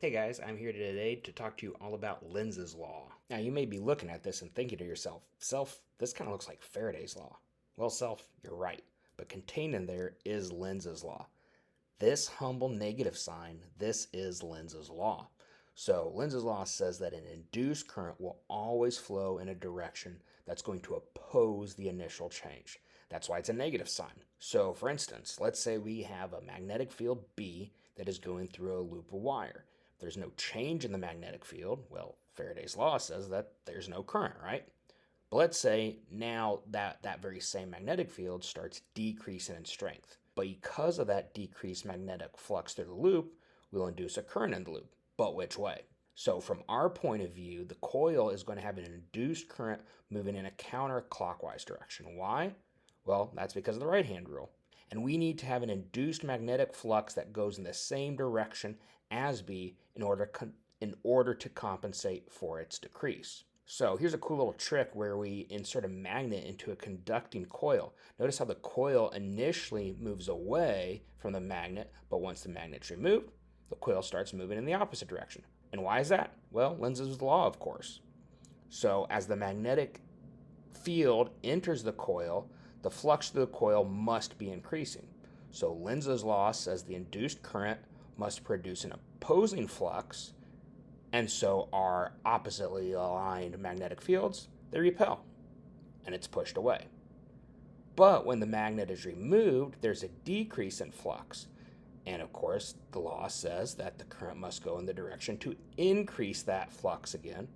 Hey guys, I'm here today to talk to you all about Lenz's law. Now, you may be looking at this and thinking to yourself, Self, this kind of looks like Faraday's law. Well, Self, you're right, but contained in there is Lenz's law. This humble negative sign, this is Lenz's law. So, Lenz's law says that an induced current will always flow in a direction that's going to oppose the initial change. That's why it's a negative sign. So, for instance, let's say we have a magnetic field B that is going through a loop of wire. If there's no change in the magnetic field, well, Faraday's law says that there's no current, right? But let's say now that very same magnetic field starts decreasing in strength. But because of that decreased magnetic flux through the loop, we'll induce a current in the loop. But which way? So from our point of view, the coil is going to have an induced current moving in a counterclockwise direction. Why? Well, that's because of the right-hand rule. And we need to have an induced magnetic flux that goes in the same direction as B in order to compensate for its decrease. So here's a cool little trick where we insert a magnet into a conducting coil. Notice how the coil initially moves away from the magnet, but once the magnet's removed, the coil starts moving in the opposite direction. And why is that? Well, Lenz's law, of course. So as the magnetic field enters the coil, the flux through the coil must be increasing. So Lenz's law says the induced current must produce an opposing flux, and so our oppositely aligned magnetic fields, they repel, and it's pushed away. But when the magnet is removed, there's a decrease in flux. And of course, the law says that the current must go in the direction to increase that flux again.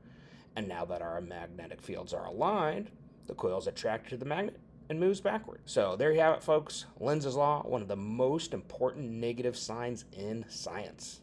And now that our magnetic fields are aligned, the coil is attracted to the magnet and moves backward. So there you have it, folks. Lenz's law, one of the most important negative signs in science.